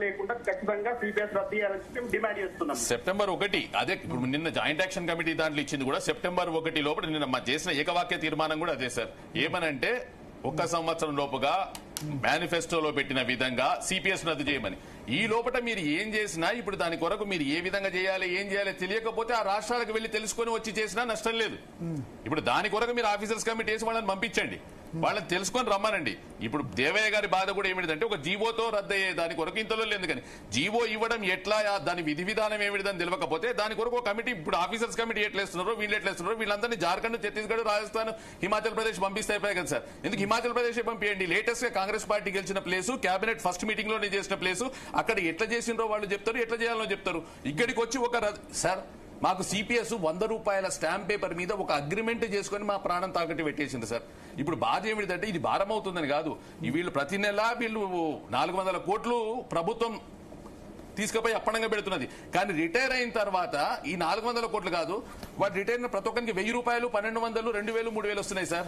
లేకుండా ఖచ్చితంగా సిపిఎస్ రద్దు చేయాలని చెప్పి డిమాండ్ చేస్తున్నాం. సెప్టెంబర్ 1 అదే ఇప్పుడు నిన్న జాయింట్ యాక్షన్ కమిటీ దాంట్లో ఇచ్చింది కూడా సెప్టెంబర్ 1 లోపల నిన్న చేసిన ఏకవాక్య తీర్మానం కూడా అదే సార్. ఏమనంటే 1 సంవత్సరం లోపుగా మేనిఫెస్టోలో పెట్టిన విధంగా సిపిఎస్ రద్దు చేయమని. ఈ లోపల మీరు ఏం చేసినా ఇప్పుడు దాని కొరకు మీరు ఏ విధంగా చేయాలి ఏం చేయాలి తెలియకపోతే ఆ రాష్ట్రాలకు వెళ్లి తెలుసుకొని వచ్చి చేసినా నష్టం లేదు. ఇప్పుడు దాని కొరకు మీరు ఆఫీసర్స్ కమిటీ వేసి వాళ్ళని పంపించండి, వాళ్ళని తెలుసుకొని రమ్మనండి. ఇప్పుడు దేవయ్య గారి బాధ కూడా ఏమిటంటే ఒక జీవోతో రద్దు అయ్యే దాని కొరకు ఇంతలో లేదు, కానీ జీవో ఇవ్వడం ఎట్లా దాని విధి విధానం ఏమిటిదని తెలియకపోతే దాని కొరకు ఒక కమిటీ ఇప్పుడు ఆఫీసర్స్ కమిటీ ఎట్లేస్తున్నారో వీళ్ళు ఎట్లేస్తున్నారో వీళ్ళందరినీ జార్ఖండ్, ఛత్తీస్గఢ్, రాజస్థాన్, హిమాచల్ ప్రదేశ్ పంపిస్తే అయిపోయాయి కదా సార్. ఎందుకు హిమాచల్ ప్రదేశ్ పంపించండి? లేటెస్ట్ గా కాంగ్రెస్ పార్టీ గెలిచిన ప్లేసు, కేబినెట్ ఫస్ట్ మీటింగ్ లోనే చేసిన ప్లేసు, అక్కడ ఎట్లా చేసిండ్రో వాళ్ళు చెప్తారు, ఎట్లా చేయాలో చెప్తారు. ఇక్కడికి వచ్చి ఒక సార్ మాకు సిపిఎస్ 100 రూపాయల స్టాంప్ పేపర్ మీద ఒక అగ్రిమెంట్ చేసుకుని మా ప్రాణం తాకట్టు పెట్టేసింది సార్. ఇప్పుడు బాధ ఏమిటంటే ఇది భారం అవుతుందని కాదు, వీళ్ళు ప్రతి నెల వీళ్ళు 400 కోట్లు ప్రభుత్వం తీసుకుపోయి అప్పనంగా పెడుతున్నది. కానీ రిటైర్ అయిన తర్వాత ఈ 400 కోట్లు కాదు, వాడు రిటైర్ అయిన ప్రతి ఒక్కరికి 1000 రూపాయలు, 1200, 2000, 3000 వస్తున్నాయి సార్.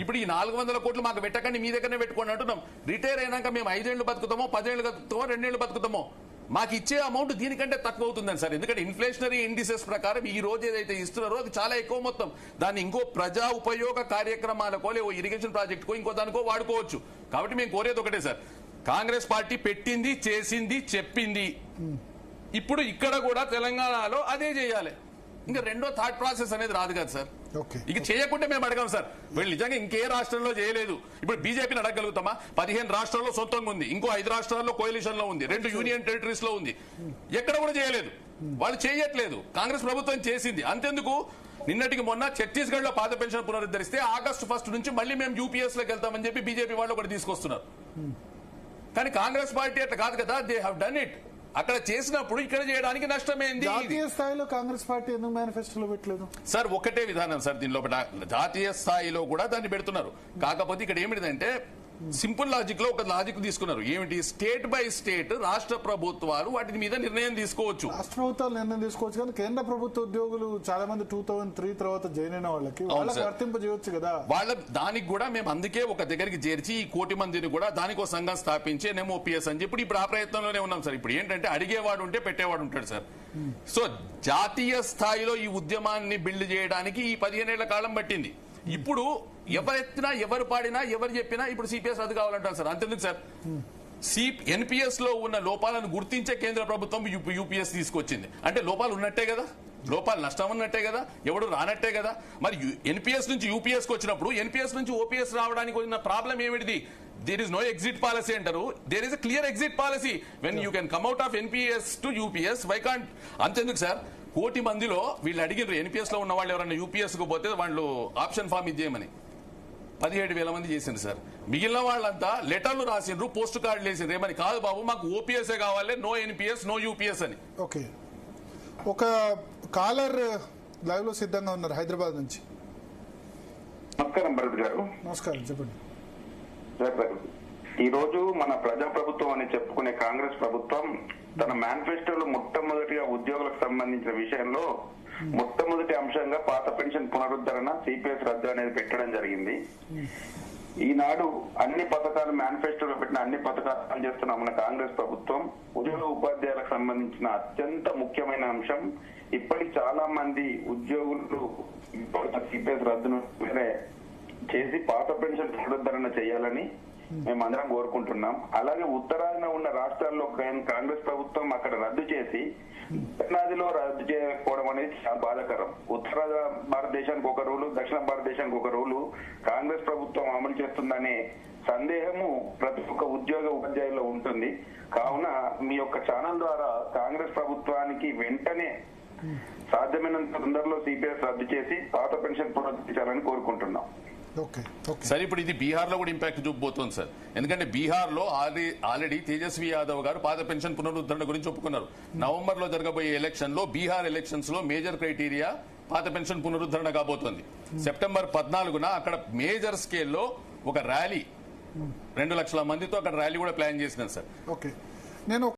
ఇప్పుడు ఈ 400 కోట్లు మాకు పెట్టకండి, మీ దగ్గరనే పెట్టుకోండి అంటున్నాం. రిటైర్ అయినాక మేము 5 ఏళ్లు బతుకుతామో, 10 ఏళ్లు బతుకుతామో, 2 ఏళ్లు బతుకుతామో, మాకు ఇచ్చే అమౌంట్ దీనికంటే తక్కువ అవుతుందని సార్. ఎందుకంటే ఇన్ఫ్లేషనరీ ఇండిసెస్ ప్రకారం ఈ రోజు ఏదైతే ఇస్తున్నారో అది చాలా ఎక్కువ మొత్తం. దాన్ని ఇంకో ప్రజా ఉపయోగ కార్యక్రమాలకో లేవో ఇరిగేషన్ ప్రాజెక్టుకో ఇంకో దానికో వాడుకోవచ్చు. కాబట్టి మేము కోరేది ఒకటే సార్, కాంగ్రెస్ పార్టీ పెట్టింది, చేసింది, చెప్పింది. ఇప్పుడు ఇక్కడ కూడా తెలంగాణలో అదే చేయాలి. ఇంకా రెండో థాట్ ప్రాసెస్ అనేది రాదు కదా సార్. ఇక చేయకుంటే మేము అడగాం సార్. వీళ్ళు నిజంగా ఇంకే రాష్ట్రంలో చేయలేదు. ఇప్పుడు బీజేపీని అడగలుగుతామా? 15 రాష్ట్రాల్లో సొంతంగా ఉంది, ఇంకో 5 రాష్ట్రాల్లో కోalition లో ఉంది, 2 యూనియన్ టెరిటరీస్ లో ఉంది. ఎక్కడ కూడా చేయలేదు, వాళ్ళు చేయట్లేదు. కాంగ్రెస్ ప్రభుత్వం చేసింది. అంతెందుకు నిన్నటికి మొన్న ఛత్తీస్గఢ్ లో పాత పెన్షన్ పునరుద్ధరిస్తే ఆగస్టు 1 నుంచి మళ్ళీ మేము యూపీఎస్ లోకి వెళ్తామని చెప్పి బీజేపీ వాళ్ళు ఒకటి తీసుకొస్తున్నారు. కానీ కాంగ్రెస్ పార్టీ అట్లా కాదు కదా, దే హావ్ డన్ ఇట్. అక్కడ చేసినప్పుడు ఇక్కడ చేయడానికి నష్టమేంది? జాతీయ స్థాయిలో కాంగ్రెస్ పార్టీ ఎందుకు మేనిఫెస్టోలో పెట్టలేదు సార్? ఒకటే విధానం సార్, దీనిలో జాతీయ స్థాయిలో కూడా దాన్ని పెడుతున్నారు. కాకపోతే ఇక్కడ ఏమిటిదంటే సింపుల్ లాజిక్ లో ఒక లాజిక్ తీసుకున్నారు. ఏమిటి? స్టేట్ బై స్టేట్ రాష్ట్ర ప్రభుత్వాలు వాటి మీద నిర్ణయం తీసుకోవచ్చు. రాష్ట్ర ప్రభుత్వాలు నిర్ణయం తీసుకోవచ్చు, కానీ కేంద్ర ప్రభుత్వ ఉద్యోగులు చాలా మంది 2003 తర్వాత జాయిన్ అయిన వాళ్ళకి వర్తింపజేయవచ్చు కదా. వాళ్ళ దానికి కూడా మేము అందుకే ఒక దగ్గరికి చేర్చి ఈ 1 కోటి మందిని కూడా దానికి ఒక సంఘం స్థాపించి ఎంఓపీఎస్ అని చెప్పి ఇప్పుడు ఆ ప్రయత్నంలోనే ఉన్నాం సార్. ఇప్పుడు ఏంటంటే అడిగేవాడు ఉంటే పెట్టేవాడు ఉంటాడు సార్. సో జాతీయ స్థాయిలో ఈ ఉద్యమాన్ని బిల్డ్ చేయడానికి ఈ 15 ఏళ్ల కాలం పట్టింది. ఇప్పుడు ఎవరెత్తినా, ఎవరు పాడినా, ఎవరు చెప్పినా ఇప్పుడు సిపిఎస్ రద్దు కావాలంటారు సార్. అంతెందుకు సార్, ఎన్పిఎస్ లో ఉన్న లోపాలను గుర్తించే కేంద్ర ప్రభుత్వం యూపీఎస్ తీసుకొచ్చింది. అంటే లోపాలు ఉన్నట్టే కదా, లోపాలు నష్టం ఉన్నట్టే కదా, ఎవడు రానట్టే కదా. మరి ఎన్పిఎస్ నుంచి యూపీఎస్ కి వచ్చినప్పుడు ఎన్పిఎస్ నుంచి ఓపీఎస్ రావడానికి ఉన్న ప్రాబ్లం ఏమిటిది? There is no exit policy అంటారు. There is a clear exit policy. When you can come out of NPS to UPS, why can't? అంతెందుకు సార్, 1 కోటి మందిలో వీళ్ళు అడిగినారు ఎన్పిఎస్ లో ఉన్న వాళ్ళు ఎవరైనా యూపీఎస్ కు పోతే వాళ్ళు ఆప్షన్ ఫామ్ ఇచ్చేయమని 17,000 మంది చేసింది సార్. మిగిలిన వాళ్ళంతా లెటర్లు రాసిండ్రు, పోస్ట్ కార్డులు వేసిండ్రు. ఏమని? కాదు బాబు, మాకు ఓపీఎస్ఏ కావాలి, నో ఎన్పిఎస్, నో యూపీఎస్ అని. ఓకే, ఒక కాలర్ లైవ్ లో సిద్ధంగా ఉన్నారు హైదరాబాద్ నుంచి. నమస్కారం భరత్ గారు. నమస్కారం, చెప్పండి. ఈ రోజు మన ప్రజా ప్రభుత్వం అని చెప్పుకునే కాంగ్రెస్ ప్రభుత్వం తన మేనిఫెస్టోలో మొట్టమొదటిగా ఉద్యోగులకు సంబంధించిన విషయంలో మొట్టమొదటి అంశంగా పాత పెన్షన్ పునరుద్ధరణ, సిపిఎస్ రద్దు అనేది పెట్టడం జరిగింది. ఈనాడు అన్ని పథకాలు మేనిఫెస్టోలో పెట్టిన అన్ని పథకాలు చేస్తున్న మన కాంగ్రెస్ ప్రభుత్వం ఉద్యోగ ఉపాధ్యాయులకు సంబంధించిన అత్యంత ముఖ్యమైన అంశం, ఇప్పటికి చాలా మంది ఉద్యోగులు సిపిఎస్ రద్దును చేసి పాత పెన్షన్ పునరుద్ధరణ చేయాలని మేమందరం కోరుకుంటున్నాం. అలాగే ఉత్తరాదిన ఉన్న రాష్ట్రాల్లో కాంగ్రెస్ ప్రభుత్వం అక్కడ రద్దు చేసి దక్షిణాదిలో రద్దు చేయకపోవడం అనేది చాలా బాధాకరం. ఉత్తర భారతదేశానికి ఒక రూలు, దక్షిణ భారతదేశానికి ఒక రూలు కాంగ్రెస్ ప్రభుత్వం అమలు చేస్తుందనే సందేహము ప్రతి ఒక్క ఉద్యోగ ఉపాధ్యాయుల్లో ఉంటుంది. కావున మీ యొక్క ఛానల్ ద్వారా కాంగ్రెస్ ప్రభుత్వానికి వెంటనే సాధ్యమైనంత తొందరలో సిపిఎస్ రద్దు చేసి పాత పెన్షన్ పునరుద్ధరించాలని కోరుకుంటున్నాం. సార్ ఇప్పుడు ఇది బీహార్ లో కూడా ఇంపాక్ట్ చూపబోతోంది సార్. ఎందుకంటే బీహార్ లో ఆల్రెడీ తేజస్వి యాదవ్ గారు పాత పెన్షన్ పునరుద్ధరణ గురించి ఒప్పుకున్నారు. నవంబర్ లో జరగబోయే ఎలక్షన్ లో, బీహార్ ఎలక్షన్స్ లో మేజర్ క్రైటీరియా పాత పెన్షన్ పునరుద్ధరణ కాబోతోంది. సెప్టెంబర్ 14న అక్కడ మేజర్ స్కేల్లో ఒక ర్యాలీ 2 లక్షల మందితో అక్కడ ర్యాలీ కూడా ప్లాన్ చేసినారు సార్. ఓకే, నేను